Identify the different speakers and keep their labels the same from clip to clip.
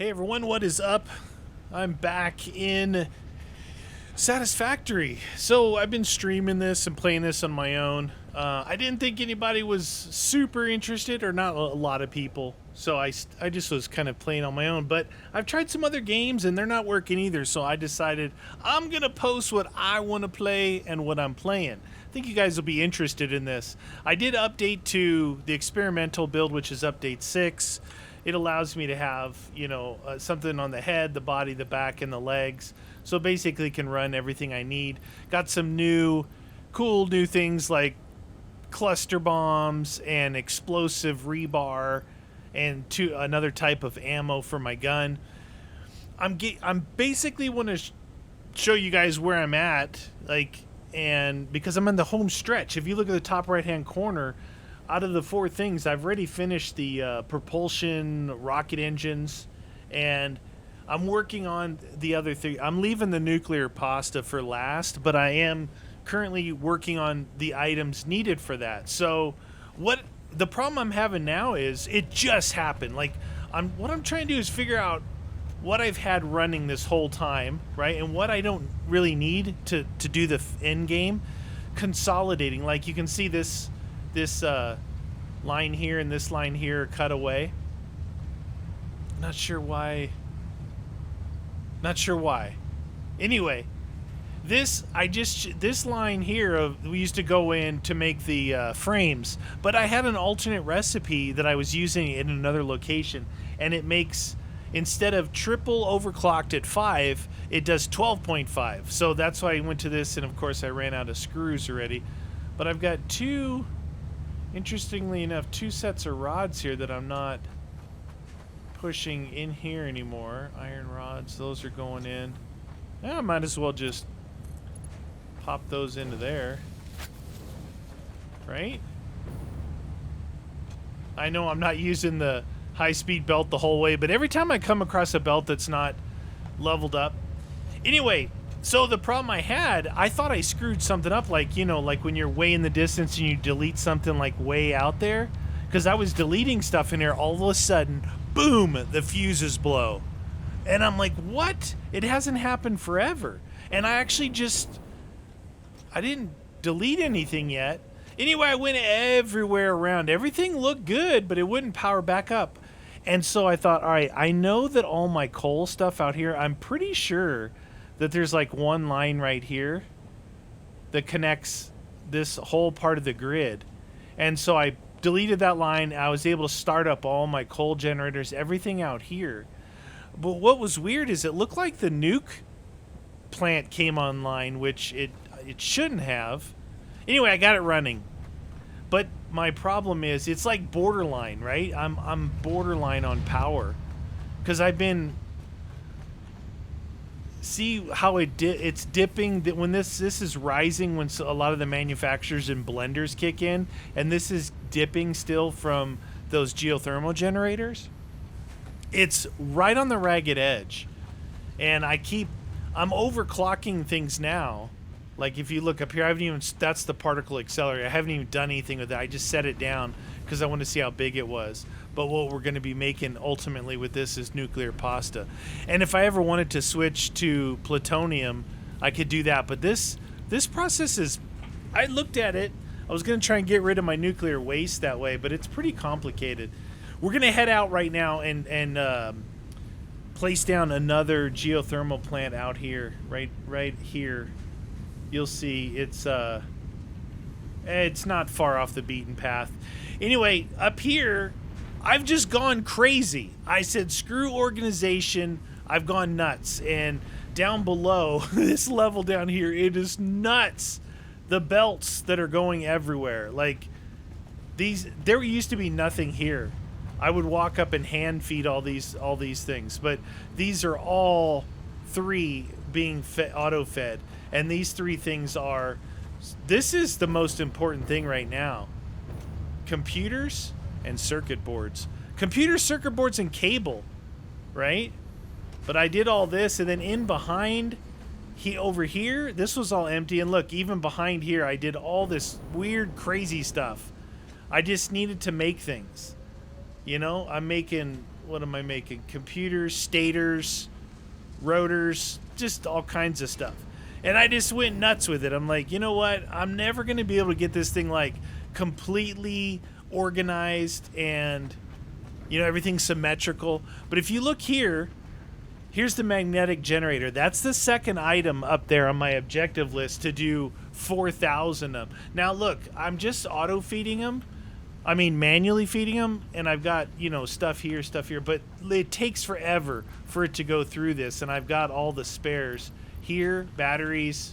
Speaker 1: Hey everyone, what is up? I'm back in Satisfactory. So I've been streaming this and playing this on my own. I didn't think anybody was super interested, or not a lot of people. So I just was kind of playing on my own. But I've tried some other games and they're not working either. So I decided I'm going to post what I want to play and what I'm playing. I think you guys will be interested in this. I did update to the experimental build, which is update 6. It allows me to have, something on the head, the body, the back, and the legs. So basically can run everything I need. Got some cool new things like cluster bombs and explosive rebar and another type of ammo for my gun. I'm basically want to show you guys where I'm at, and because I'm in the home stretch. If you look at the top right-hand corner, out of the 4 things, I've already finished the propulsion rocket engines, and I'm working on the other 3. I'm leaving the nuclear pasta for last, but I am currently working on the items needed for that. So what the problem I'm having now is it just happened. What I'm trying to do is figure out what I've had running this whole time, right? And what I don't really need to do the end game. Consolidating, like you can see this line here and this line here cut away. Not sure why. Anyway, this line here we used to go in to make the frames, but I had an alternate recipe that I was using in another location, and it makes, instead of triple overclocked at 5, it does 12.5. So that's why I went to this, and of course I ran out of screws already. But I've got interestingly enough, 2 sets of rods here that I'm not pushing in here anymore. Iron rods, those are going in. Yeah, I might as well just pop those into there. Right? I know I'm not using the high-speed belt the whole way, but every time I come across a belt that's not leveled up. Anyway, so the problem I had, I thought I screwed something up, like when you're way in the distance and you delete something like way out there, because I was deleting stuff in here, all of a sudden, boom, the fuses blow. And I'm like, what? It hasn't happened forever. And I didn't delete anything yet. Anyway, I went everywhere around. Everything looked good, but it wouldn't power back up. And so I thought, all right, I know that all my coal stuff out here, I'm pretty sure that there's like one line right here that connects this whole part of the grid. And so I deleted that line. I was able to start up all my coal generators, everything out here. But what was weird is it looked like the nuke plant came online, which it shouldn't have. Anyway, I got it running. But my problem is it's like borderline, right? I'm borderline on power, because I've been, see how it's dipping when this is rising when a lot of the manufacturers and blenders kick in, and this is dipping still from those geothermal generators. It's right on the ragged edge, and I'm overclocking things now. Like if you look up here, that's the particle accelerator. I haven't even done anything with it. I just set it down because I want to see how big it was. But what we're going to be making ultimately with this is nuclear pasta. And if I ever wanted to switch to plutonium, I could do that. But this process is, I looked at it. I was going to try and get rid of my nuclear waste that way, but it's pretty complicated. We're going to head out right now and place down another geothermal plant out here, right here. You'll see it's not far off the beaten path. Anyway, up here, I've just gone crazy. I said, screw organization. I've gone nuts. And down below, this level down here, it is nuts. The belts that are going everywhere. Like, there used to be nothing here. I would walk up and hand feed all these things. But these are all 3 being auto-fed. And these 3 things this is the most important thing right now. Computers and circuit boards. Computers, circuit boards, and cable, right? But I did all this, and then in behind, over here, this was all empty. And look, even behind here, I did all this weird, crazy stuff. I just needed to make things. I'm making what am I making? Computers, stators, rotors, just all kinds of stuff. And I just went nuts with it. I'm like, you know what? I'm never going to be able to get this thing like completely organized and, you know, everything symmetrical. But if you look here, here's the magnetic generator. That's the second item up there on my objective list to do 4,000 of them. Now look, I'm just auto feeding them. I mean, manually feeding them, and I've got, you know, stuff here, but it takes forever for it to go through this, and I've got all the spares here, batteries.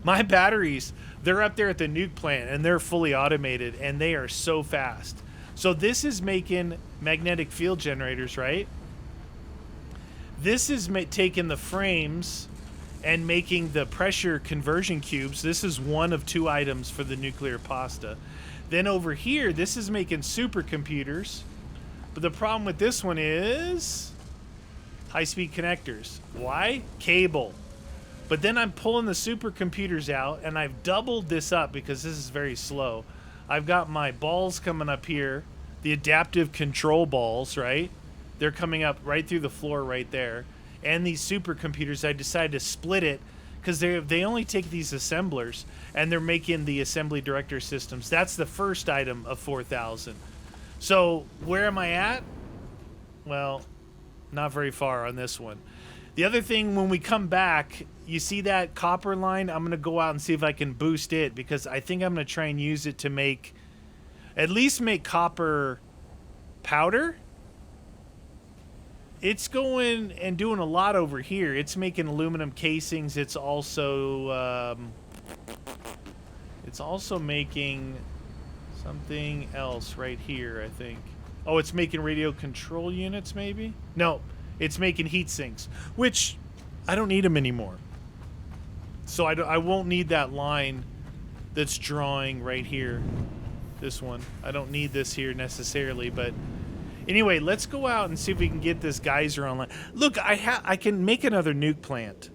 Speaker 1: My batteries, they're up there at the nuke plant, and they're fully automated, and they are so fast. So this is making magnetic field generators, right? This is taking the frames and making the pressure conversion cubes. This is one of 2 items for the nuclear pasta. Then over here, this is making supercomputers. But the problem with this one is high-speed connectors. Why? Cable. But then I'm pulling the supercomputers out, and I've doubled this up because this is very slow. I've got my balls coming up here, the adaptive control balls, right? They're coming up right through the floor right there. And these supercomputers, I decided to split it because they only take these assemblers, and they're making the assembly director systems. That's the first item of 4,000. So where am I at? Well, not very far on this one. The other thing, when we come back, you see that copper line? I'm going to go out and see if I can boost it, because I think I'm going to try and use it to make, at least make copper powder. It's going and doing a lot over here. It's making aluminum casings. It's also making something else right here, I think. Oh, it's making radio control units, maybe? No, it's making heat sinks, which I don't need them anymore. So I won't need that line that's drawing right here. This one. I don't need this here necessarily, but anyway, let's go out and see if we can get this geyser online. Look, I can make another nuke plant.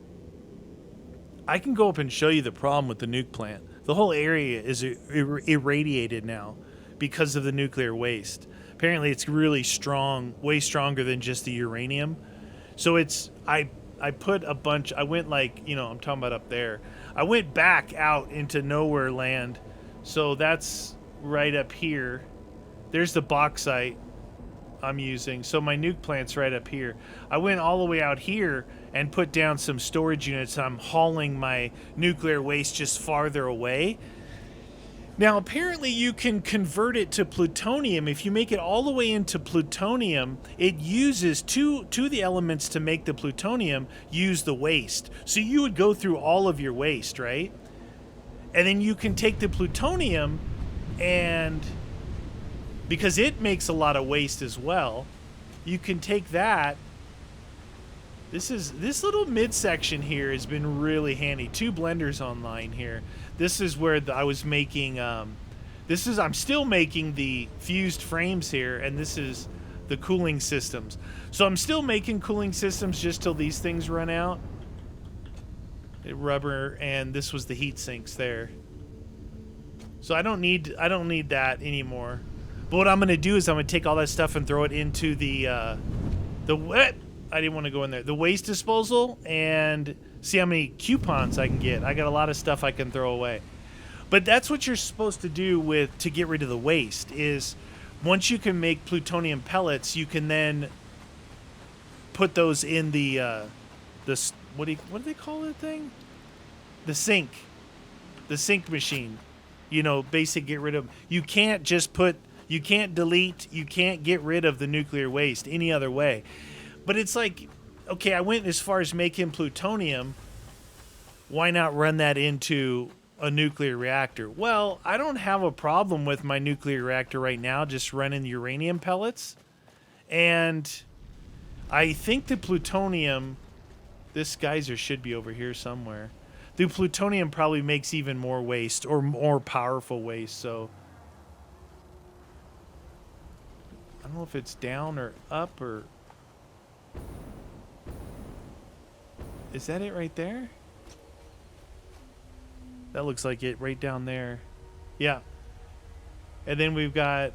Speaker 1: I can go up and show you the problem with the nuke plant. The whole area is irradiated now because of the nuclear waste. Apparently, it's really strong, way stronger than just the uranium. So it's I put a bunch. I went like, you know, I'm talking about up there. I went back out into nowhere land. So that's right up here. There's the bauxite I'm using. So my nuke plant's right up here. I went all the way out here and put down some storage units. I'm hauling my nuclear waste just farther away. Now, apparently you can convert it to plutonium. If you make it all the way into plutonium, it uses two of the elements to make the plutonium use the waste. So you would go through all of your waste, right? And then you can take the plutonium, and because it makes a lot of waste as well, you can take that. This little midsection here has been really handy. 2 blenders online here. This is where I was making. I'm still making the fused frames here, and this is the cooling systems. So I'm still making cooling systems just till these things run out. Rubber, and this was the heat sinks there. So I don't need that anymore. But what I'm going to do is I'm going to take all that stuff and throw it into the what? I didn't want to go in there. The waste disposal, and see how many coupons I can get. I got a lot of stuff I can throw away. But that's what you're supposed to do to get rid of the waste, is once you can make plutonium pellets, you can then put those in the what do they call that thing? The sink machine. You know, basic get rid of. You can't delete, you can't get rid of the nuclear waste any other way. But it's like, okay, I went as far as making plutonium. Why not run that into a nuclear reactor? Well, I don't have a problem with my nuclear reactor right now, just running uranium pellets. And I think the plutonium, this geyser should be over here somewhere. The plutonium probably makes even more waste, or more powerful waste, so I don't know if it's down or up, or is that it right there? That looks like it right down there. Yeah. And then we've got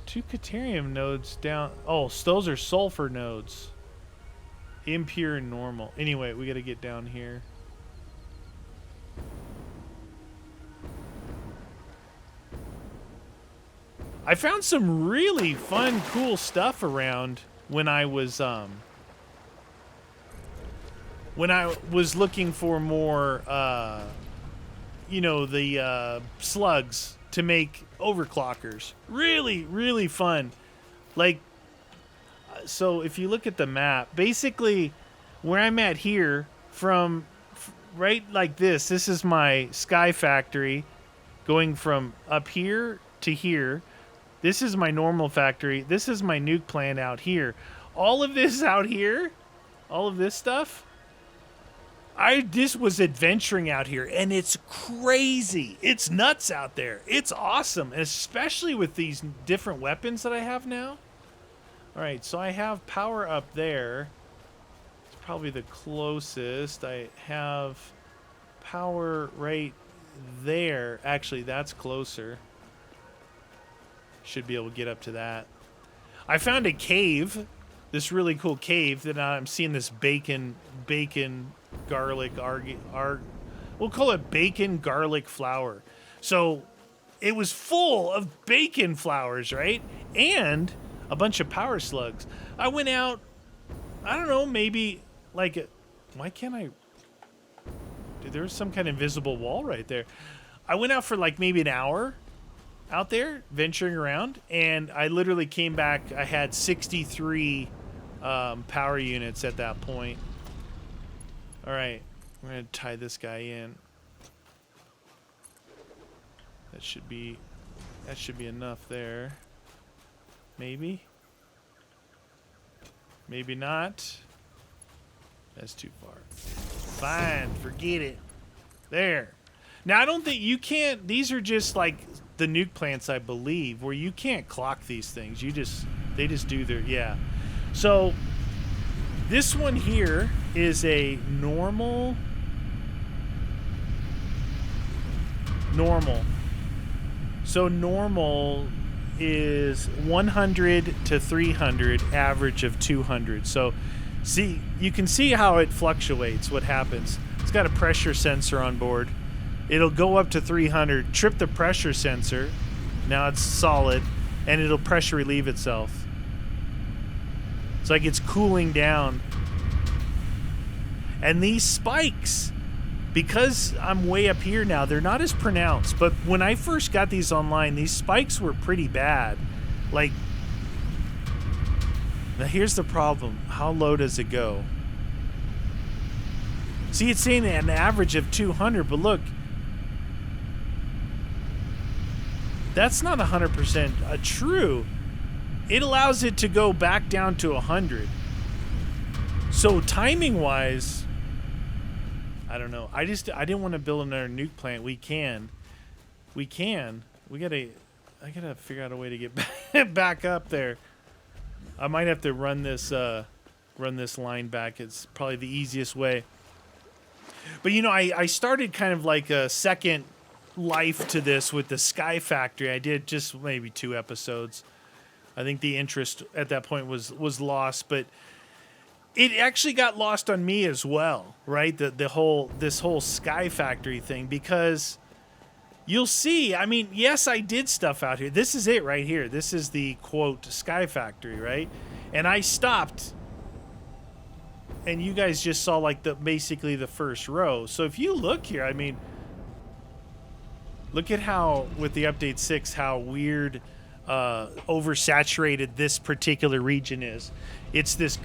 Speaker 1: 2 Caterium nodes down. Oh, those are sulfur nodes. Impure and normal. Anyway, we got to get down here. I found some really fun, cool stuff around when I was looking for more, you know, the slugs to make overclockers. Really, really fun. Like, so if you look at the map, basically where I'm at here, from right like this is my Sky Factory going from up here to here. This is my normal factory. This is my nuke plant out here. All of this out here, all of this stuff, I just was adventuring out here, and it's crazy. It's nuts out there. It's awesome, and especially with these different weapons that I have now. All right, so I have power up there. It's probably the closest. I have power right there. Actually, that's closer. Should be able to get up to that. I found a cave, this really cool cave that I'm seeing this bacon garlic we'll call it bacon garlic flour. So it was full of bacon flowers, right? And a bunch of power slugs. I went out, I don't know, maybe like, why can't I? Dude, there was some kind of invisible wall right there. I went out for like maybe an hour out there venturing around, and I literally came back. I had 63 power units at that point. All right, we're gonna tie this guy in. That should be enough there. Maybe not. That's too far. Fine, forget it. There. Now I don't think you can't. These are just like the nuke plants, I believe, where you can't clock these things. They just do their, yeah. So this one here is a normal. So normal is 100 to 300, average of 200. So see, you can see how it fluctuates, what happens. It's got a pressure sensor on board. It'll go up to 300, trip the pressure sensor. Now it's solid, and it'll pressure relieve itself. It's like it's cooling down. And these spikes, because I'm way up here now, they're not as pronounced. But when I first got these online, these spikes were pretty bad. Like, now here's the problem. How low does it go? See, it's saying an average of 200, but look, that's not 100% true. It allows it to go back down to 100. So timing-wise, I don't know. I didn't want to build another nuke plant. We can. I gotta figure out a way to get back up there. I might have to run this line back. It's probably the easiest way. But you know, I started kind of like a second life to this with the Sky Factory. I did just maybe 2 episodes. I think the interest at that point was lost, but it actually got lost on me as well, right? This whole Sky Factory thing, because you'll see, I mean, yes, I did stuff out here. This is it right here. This is the quote Sky Factory, right? And I stopped, and you guys just saw like basically the first row. So if you look here, I mean, look at how, with the update 6, how weird, oversaturated this particular region is. It's this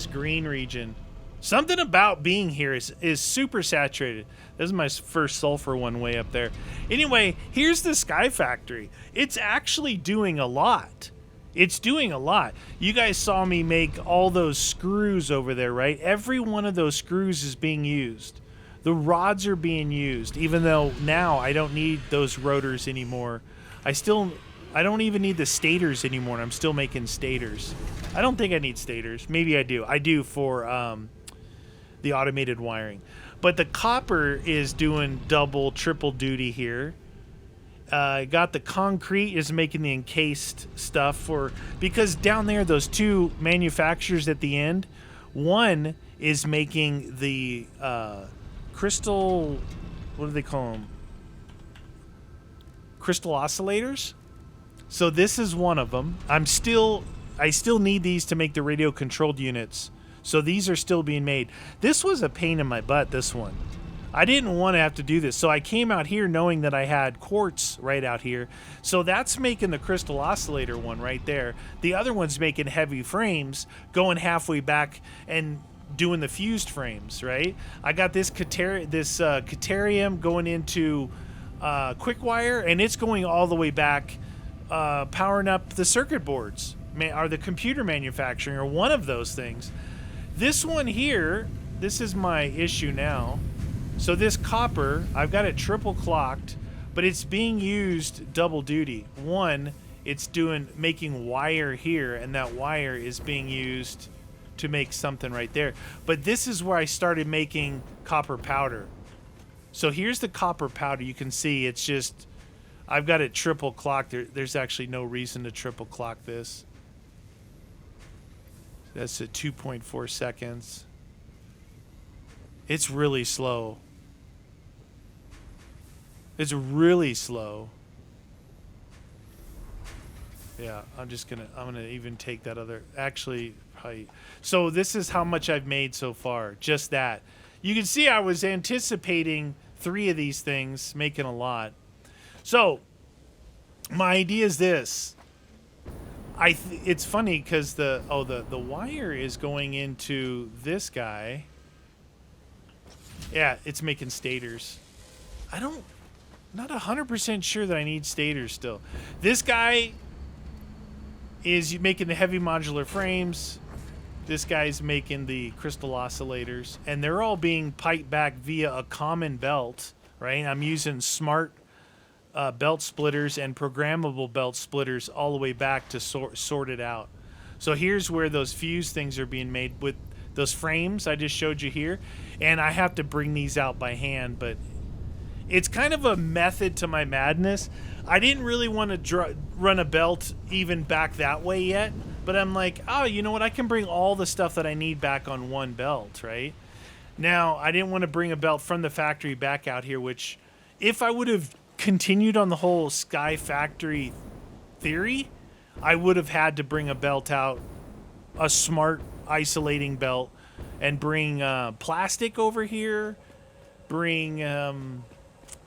Speaker 1: green region. Something about being here is super saturated. This is my first sulfur one way up there. Anyway, here's the Sky Factory. It's actually doing a lot. It's doing a lot. You guys saw me make all those screws over there, right? Every one of those screws is being used. The rods are being used, even though now I don't need those rotors anymore. I don't even need the stators anymore. I'm still making stators. I don't think I need stators. Maybe I do. I do for the automated wiring. But the copper is doing double, triple duty here. Got the concrete is making the encased stuff for, because down there, those two manufacturers at the end, one is making the crystal, what do they call them? Crystal oscillators. So this is one of them. I still need these to make the radio controlled units. So these are still being made. This was a pain in my butt, this one. I didn't want to have to do this. So I came out here knowing that I had quartz right out here. So that's making the crystal oscillator one right there. The other one's making heavy frames, going halfway back and doing the fused frames, right? I got this Caterium going into Quickwire, and it's going all the way back, powering up the circuit boards, or the computer manufacturing, or one of those things. This one here, this is my issue now. So this copper, I've got it triple clocked, but it's being used double duty. One, it's making wire here, and that wire is being used to make something right there. But this is where I started making copper powder. So here's the copper powder. You can see it's just, I've got it triple clocked. There's actually no reason to triple clock this. That's at 2.4 seconds. It's really slow. It's really slow. Yeah, I'm gonna even take that other, actually, probably. So this is how much I've made so far, just that. You can see I was anticipating 3 of these things, making a lot. So my idea is this. It's funny because the wire is going into this guy. Yeah, it's making stators. Not 100% sure that I need stators still. This guy is making the heavy modular frames. This guy's making the crystal oscillators, and they're all being piped back via a common belt, right? I'm using smart belt splitters and programmable belt splitters all the way back to sort it out. So here's where those fuse things are being made with those frames I just showed you here, and I have to bring these out by hand, but it's kind of a method to my madness. I didn't really want to run a belt even back that way yet, but I'm like, oh, you know what? I can bring all the stuff that I need back on one belt, right? Now, I didn't want to bring a belt from the factory back out here, which if I would have continued on the whole Sky Factory theory, I would have had to bring a belt out, a smart isolating belt, and bring plastic over here, bring...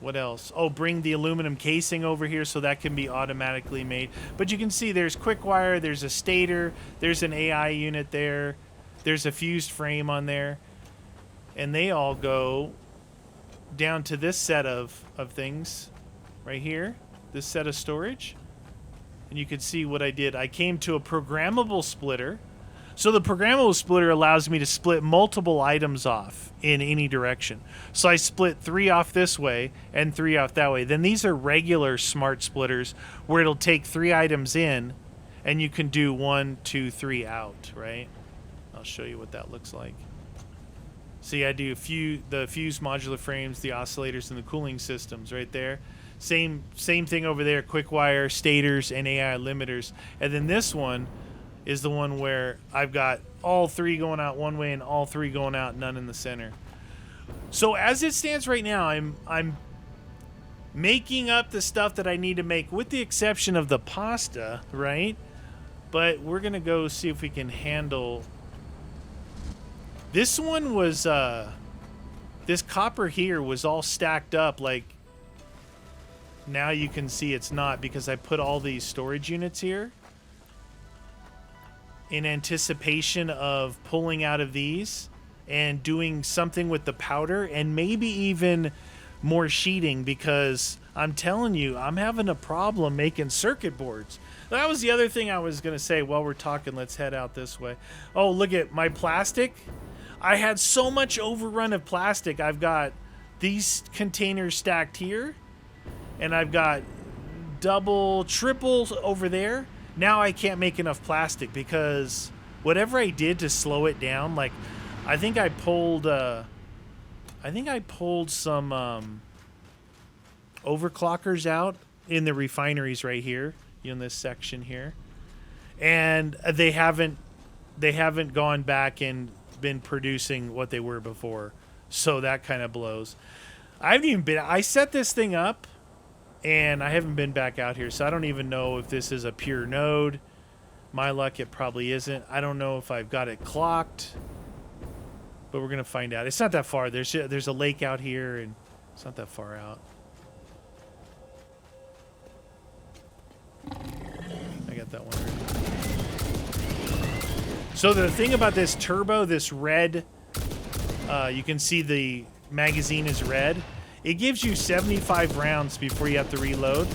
Speaker 1: what else? Oh, bring the aluminum casing over here so that can be automatically made. But you can see there's Quickwire, there's a stator, there's an AI unit there, there's a fused frame on there, and they all go down to this set of things right here, this set of storage. And you can see what I did. I came to a programmable splitter. So the programmable splitter allows me to split multiple items off in any direction. So I split 3 off this way and 3 off that way. Then these are regular smart splitters where it'll take 3 items in and you can do 1, 2, 3 out, right? I'll show you what that looks like. See, I do the fused modular frames, the oscillators, and the cooling systems right there. Same thing over there, Quickwire, stators, and AI limiters. And then this one is the one where I've got all 3 going out one way and all 3 going out, none in the center. So as it stands right now, I'm making up the stuff that I need to make, with the exception of the pasta, right? But we're gonna go see if we can handle. This one was this copper here was all stacked up, like now you can see it's not, because I put all these storage units here in anticipation of pulling out of these and doing something with the powder and maybe even more sheeting, because I'm telling you, I'm having a problem making circuit boards. That was the other thing I was going to say while we're talking. Let's head out this way. Oh, look at my plastic. I had so much overrun of plastic. I've got these containers stacked here, and I've got double, triple over there. Now I can't make enough plastic because whatever I did to slow it down, like I think I pulled some overclockers out in the refineries right here, in this section here, and they haven't gone back and been producing what they were before. So that kind of blows. I set this thing up and I haven't been back out here, so I don't even know if this is a pure node. My luck, it probably isn't. I don't know if I've got it clocked, but we're gonna find out. It's not that far. There's a lake out here, and it's not that far out. I got that one ready. So the thing about this turbo, this red, you can see the magazine is red. It gives you 75 rounds before you have to reload,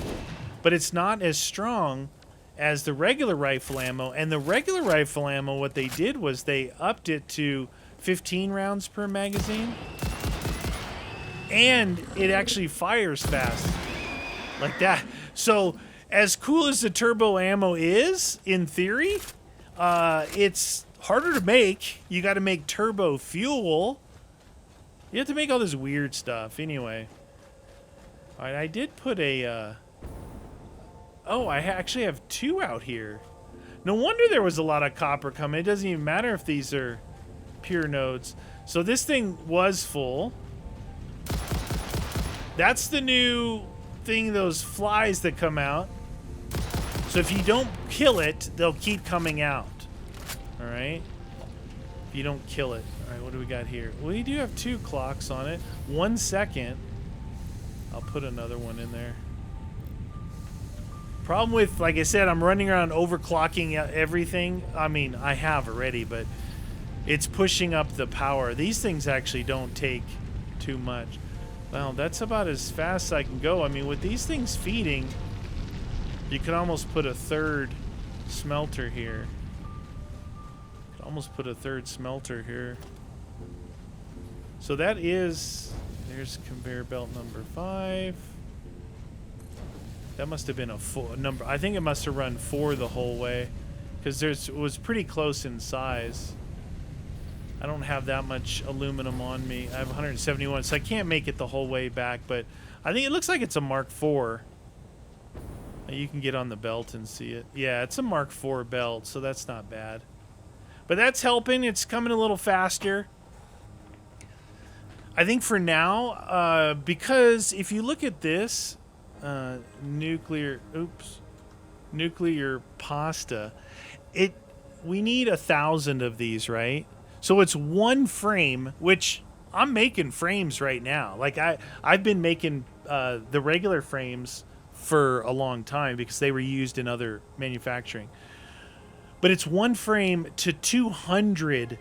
Speaker 1: but it's not as strong as the regular rifle ammo. And the regular rifle ammo, what they did was they upped it to 15 rounds per magazine, and it actually fires fast like that. So as cool as the turbo ammo is, in theory, it's harder to make. You got to make turbo fuel. You have to make all this weird stuff. Anyway. All right, I did put a... Oh, I actually have 2 out here. No wonder there was a lot of copper coming. It doesn't even matter if these are pure nodes. So this thing was full. That's the new thing, those flies that come out. So if you don't kill it, they'll keep coming out. All right? If you don't kill it. All right, what do we got here? We do have 2 clocks on it. 1 second. I'll put another one in there. Problem with, like I said, I'm running around overclocking everything. I mean, I have already, but it's pushing up the power. These things actually don't take too much. Well, that's about as fast as I can go. I mean, with these things feeding, you could almost put a 3rd smelter here. Could almost put a 3rd smelter here. So that is... There's conveyor belt number 5. That must have been a full number. I think it must have run 4 the whole way, because it was pretty close in size. I don't have that much aluminum on me. I have 171, so I can't make it the whole way back, but I think it looks like it's a Mark IV. You can get on the belt and see it. Yeah, it's a Mark IV belt, so that's not bad. But that's helping. It's coming a little faster. I think for now, because if you look at this, nuclear pasta, we need 1,000 of these, right? So it's 1 frame, which I'm making frames right now. Like I've been making the regular frames for a long time because they were used in other manufacturing. But it's 1 frame to 200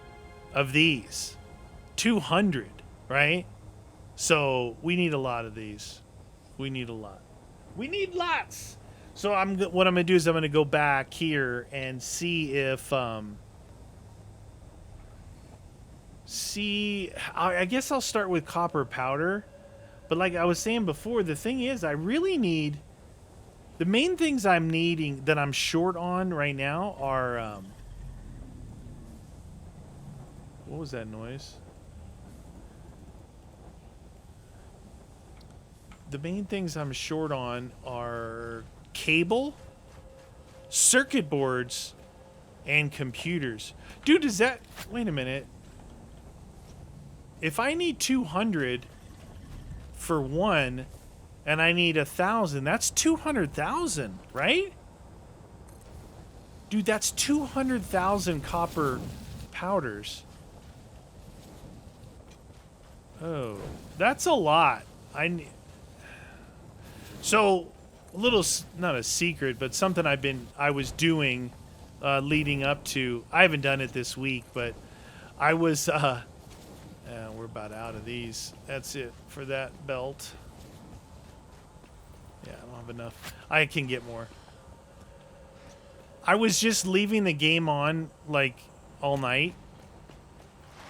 Speaker 1: of these. 200, right? So we need a lot of these. We need a lot. We need lots. So what I'm going to do is I'm going to go back here and see if I guess I'll start with copper powder. But like I was saying before, the thing is, I really need... The main things I'm needing, that I'm short on right now are... what was that noise? The main things I'm short on are cable, circuit boards, and computers. Dude, does that... Wait a minute. If I need 200 for 1, and I need 1,000, that's 200,000, right? Dude, that's 200,000 copper powders. Oh, that's a lot. So, a little, not a secret, but something I was doing leading up to, I haven't done it this week, but I was, we're about out of these. That's it for that belt. Yeah, I don't have enough. I can get more. I was just leaving the game on, like, all night.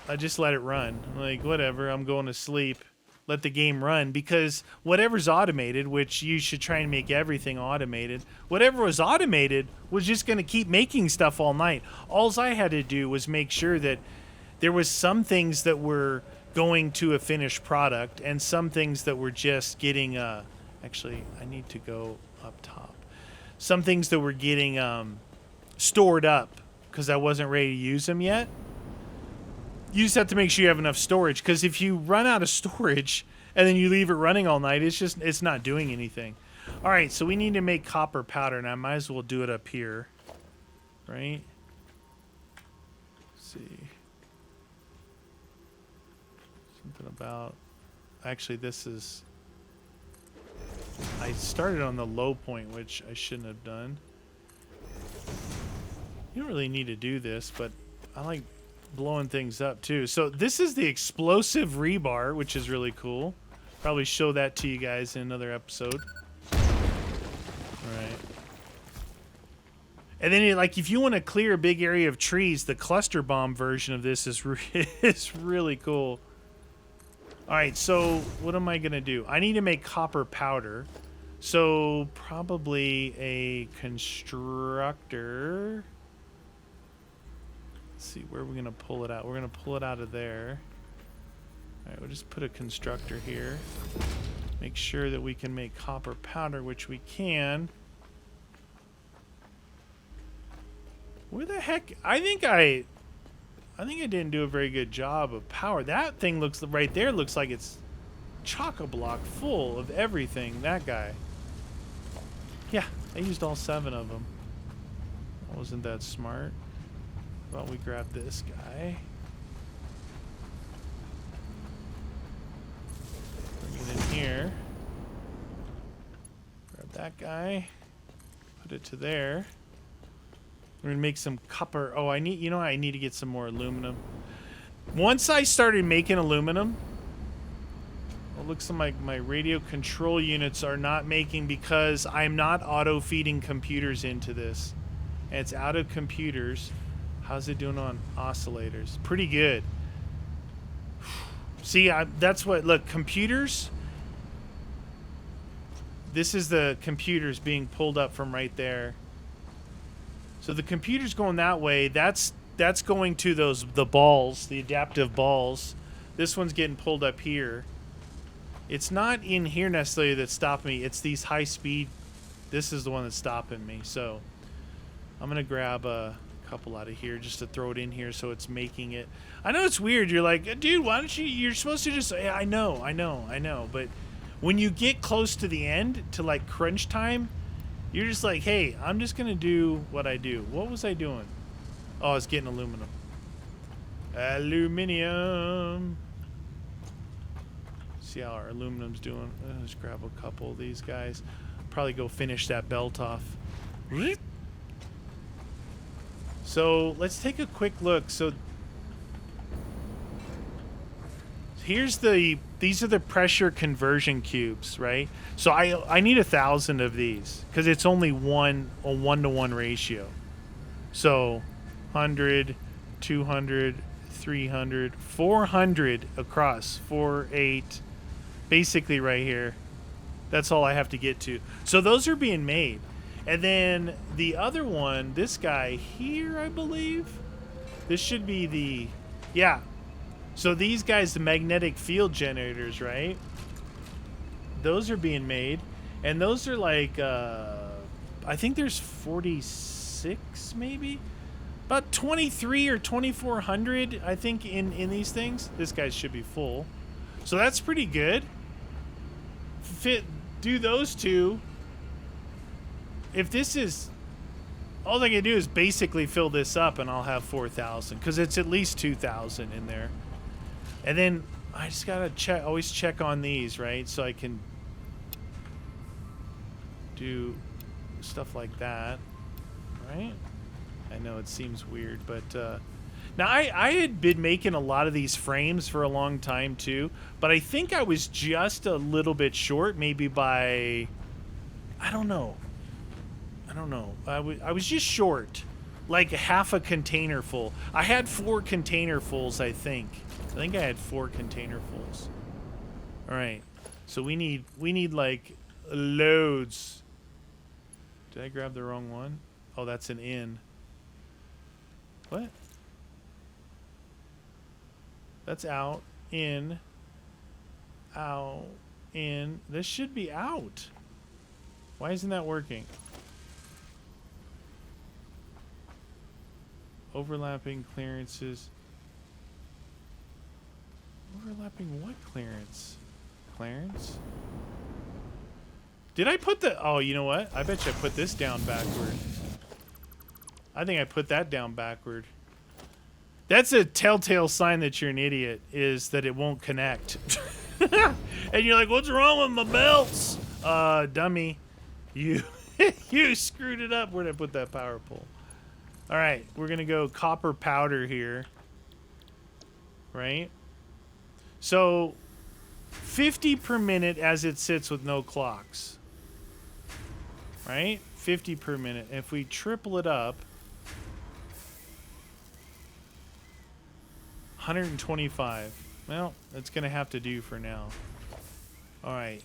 Speaker 1: I just let it run. Like, whatever, I'm going to sleep. Let the game run, because whatever's automated, which you should try and make everything automated, whatever was automated was just going to keep making stuff all night. All I had to do was make sure that there was some things that were going to a finished product and some things that were just getting... Actually, I need to go up top. Some things that were getting stored up because I wasn't ready to use them yet. You just have to make sure you have enough storage, because if you run out of storage and then you leave it running all night, it's not doing anything. All right, so we need to make copper powder, and I might as well do it up here, right? Let's see. Something about... Actually, this is... I started on the low point, which I shouldn't have done. You don't really need to do this, but I like blowing things up too. So this is the explosive rebar, which is really cool. Probably show that to you guys in another episode. All right. And then, like, if you want to clear a big area of trees, the cluster bomb version of this is is really cool. All right, so what am I gonna do? I need to make copper powder. So probably a constructor. Let's see, where are we gonna pull it out? We're gonna pull it out of there. All right, we'll just put a constructor here. Make sure that we can make copper powder, which we can. Where the heck? I think I didn't do a very good job of power. That thing looks right there. Looks like it's chock-a-block full of everything. That guy. Yeah, I used all 7 of them. Wasn't that smart? Why don't we grab this guy? Bring it in here. Grab that guy. Put it to there. We're gonna make some copper. Oh, I need, you know, I need to get some more aluminum. Once I started making aluminum, it looks like my radio control units are not making, because I'm not auto feeding computers into this. And it's out of computers. How's it doing on oscillators? Pretty good. See, that's what, look, computers. This is the computers being pulled up from right there. So the computer's going that way. That's going to the balls, the adaptive balls. This one's getting pulled up here. It's not in here necessarily that's stopping me. It's these high speed. This is the one that's stopping me. So I'm going to grab a couple out of here just to throw it in here so it's making it. I know it's weird. You're like, dude, why don't you? You're supposed to just. Yeah, I know. But when you get close to the end, to like crunch time, you're just like, hey, I'm just going to do what I do. What was I doing? Oh, I was getting aluminum. Aluminium. See how our aluminum's doing. Let's grab a couple of these guys. Probably go finish that belt off. So let's take a quick look. So here's these are the pressure conversion cubes, right? So I need 1,000 of these because it's only a 1-to-1 ratio. So 100, 200, 300, 400 across, 4, 8, basically right here. That's all I have to get to. So those are being made. And then the other one, this guy here, I believe. This should be the, yeah. So these guys, the magnetic field generators, right? Those are being made. And those are like, I think there's 46 maybe? About 23 or 2,400, I think, in these things. This guy should be full. So that's pretty good. Do those two. If this is, all I can do is basically fill this up and I'll have 4,000 because it's at least 2,000 in there. And then I just gotta always check on these, right? So I can do stuff like that, right? I know it seems weird, but now I had been making a lot of these frames for a long time too, but I think I was just a little bit short, maybe by, I don't know. I was just short, like half a container full. I had 4 container fulls, I think. I had 4 container fulls. All right, so we need like loads. Did I grab the wrong one? Oh, that's an in. What? That's out, in, out, in. This should be out. Why isn't that working? Overlapping clearances. Overlapping what clearance? Clarence? Did I put the... Oh, you know what? I bet you I put this down backward. I think I put that down backward. That's a telltale sign that you're an idiot, is that it won't connect. And you're like, what's wrong with my belts? Dummy. You you screwed it up. Where'd I put that power pole? All right, we're going to go copper powder here. Right? So, 50 per minute as it sits with no clocks. Right? 50 per minute. If we triple it up, 125. Well, that's going to have to do for now. All right.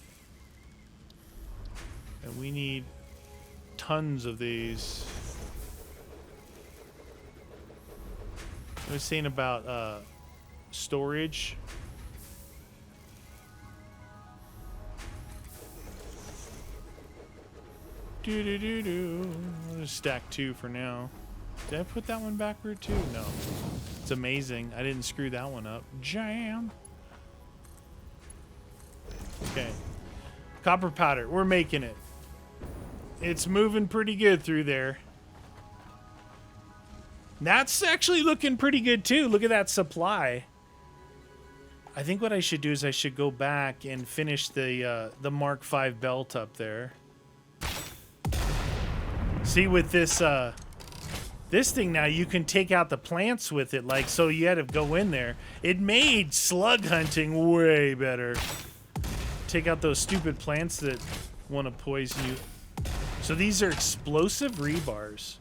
Speaker 1: And we need tons of these. I was saying about storage. I'll just stack 2 for now. Did I put that one backward too? No. It's amazing. I didn't screw that one up. Jam. Okay. Copper powder. We're making it. It's moving pretty good through there. That's actually looking pretty good too. Look at that supply. I think what I should do is I should go back and finish the Mark V belt up there. See, with this this thing now, you can take out the plants with it. Like, so you had to go in there. It made slug hunting way better. Take out those stupid plants that want to poison you. So these are explosive rebars.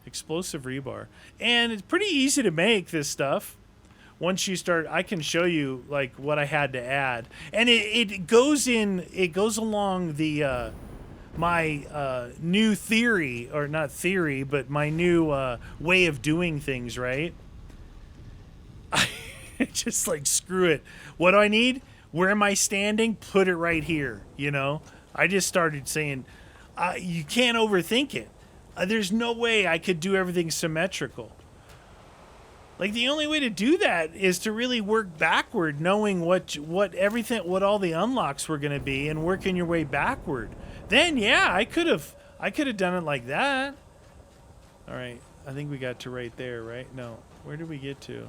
Speaker 1: Explosive rebar. And it's pretty easy to make this stuff. Once you start, I can show you like what I had to add. And it goes along the my new theory, or not theory, but my new way of doing things, right? I just like, screw it. What do I need? Where am I standing? Put it right here, you know? I just started saying, you can't overthink it. There's no way I could do everything symmetrical. Like, the only way to do that is to really work backward, knowing what all the unlocks were going to be, and working your way backward. Then, yeah, I could have done it like that. All right, I think we got to right there, right? No, where did we get to?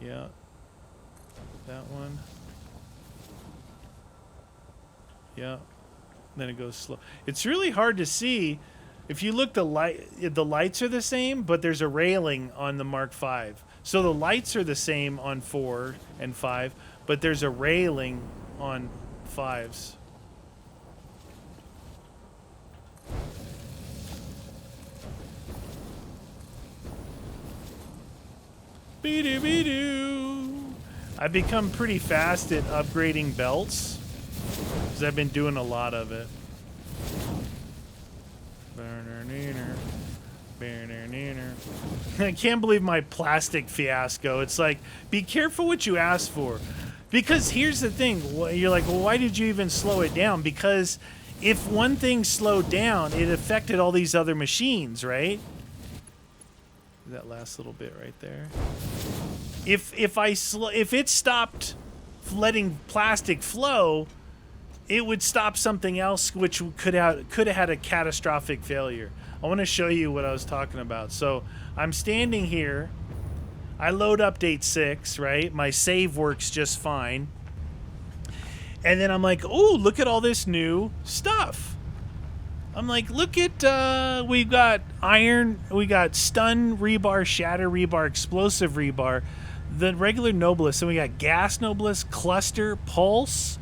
Speaker 1: Yeah, that one. Yeah, then it goes slow. It's really hard to see. If you look, the lights are the same, but there's a railing on the Mark V. So the lights are the same on 4 and 5, but there's a railing on 5s. Be-do-be-do. I've become pretty fast at upgrading belts, because I've been doing a lot of it. I can't believe my plastic fiasco. It's like, be careful what you ask for. Because here's the thing. You're like, well, why did you even slow it down? Because if one thing slowed down, it affected all these other machines, right? That last little bit right there. If it stopped letting plastic flow, it would stop something else, which could have had a catastrophic failure. I want to show you what I was talking about. So I'm standing here. I load update 6, right? My save works just fine. And then I'm like, oh, look at all this new stuff. I'm like, look at, we've got iron, we got stun rebar, shatter rebar, explosive rebar, the regular Noblesse, and we got gas Noblesse, cluster, pulse,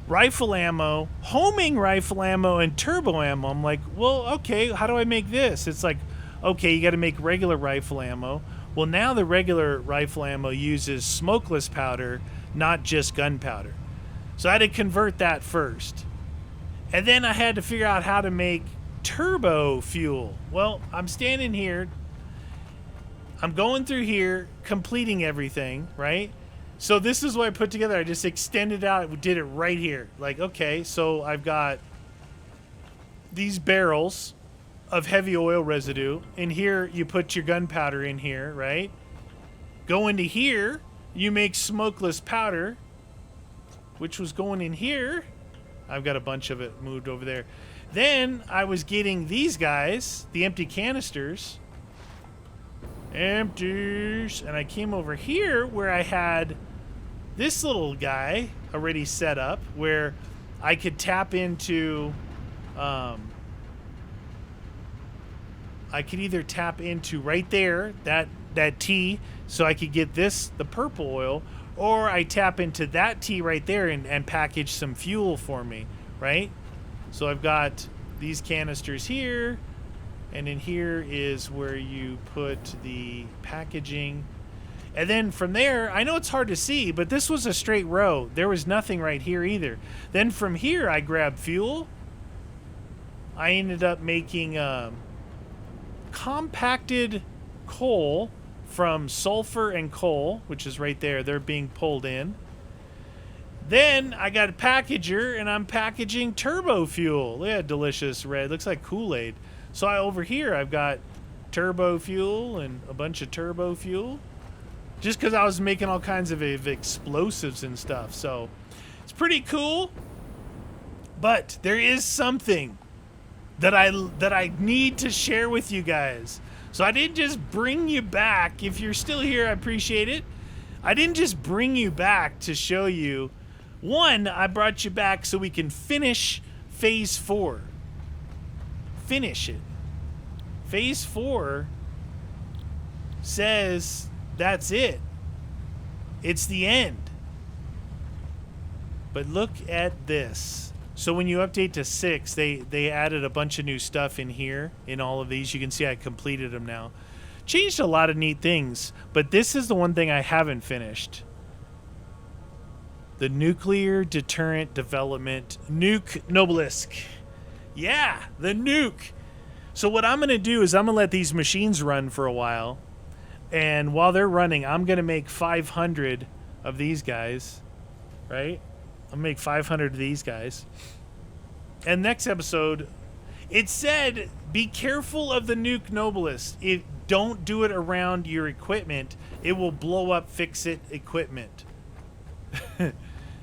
Speaker 1: rifle ammo, homing rifle ammo, and turbo ammo. I'm like, well, okay, how do I make this? It's like, okay, you got to make regular rifle ammo. Well, now the regular rifle ammo uses smokeless powder, not just gunpowder. So I had to convert that first. And then I had to figure out how to make turbo fuel. Well, I'm standing here. I'm going through here, completing everything, right? So this is what I put together. I just extended out, did it right here. Like, okay, so I've got these barrels of heavy oil residue. In here, you put your gunpowder in here, right? Go into here, you make smokeless powder, which was going in here. I've got a bunch of it moved over there. Then I was getting these guys, the empty canisters. Empties. And I came over here where I had this little guy already set up where I could tap into... I could either tap into right there, that T, so I could get this, the purple oil, or I tap into that T right there and package some fuel for me, right? So I've got these canisters here, and in here is where you put the packaging. And then from there, I know it's hard to see, but this was a straight row. There was nothing right here either. Then from here, I grabbed fuel. I ended up making compacted coal from sulfur and coal, which is right there. They're being pulled in. Then I got a packager, and I'm packaging turbo fuel. Yeah, delicious red. Looks like Kool-Aid. So over here, I've got turbo fuel and a bunch of turbo fuel. Just because I was making all kinds of explosives and stuff. So it's pretty cool. But there is something that I need to share with you guys. So I didn't just bring you back. If you're still here, I appreciate it. I didn't just bring you back to show you. One, I brought you back so we can finish Phase 4. Finish it. Phase 4 says that's it. It's the end. But look at this. So when you update to 6, they added a bunch of new stuff in here, in all of these. You can see I completed them now. Changed a lot of neat things, but this is the one thing I haven't finished. The Nuclear Deterrent Development Nuke Nobelisk. Yeah, the nuke. So what I'm going to do is I'm going to let these machines run for a while. And while they're running, I'm going to make 500 of these guys, right? I'll make 500 of these guys. And next episode, it said, be careful of the Nuke Nobelist. Don't do it around your equipment. It will blow up fix-it equipment.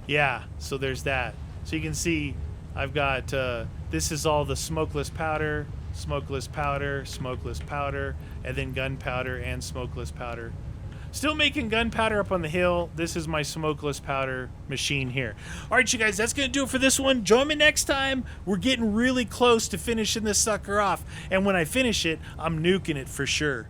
Speaker 1: Yeah, so there's that. So you can see I've got, this is all the smokeless powder, smokeless powder, smokeless powder, and then gunpowder and smokeless powder. Still making gunpowder up on the hill. This is my smokeless powder machine here. All right, you guys, that's going to do it for this one. Join me next time. We're getting really close to finishing this sucker off. And when I finish it, I'm nuking it for sure.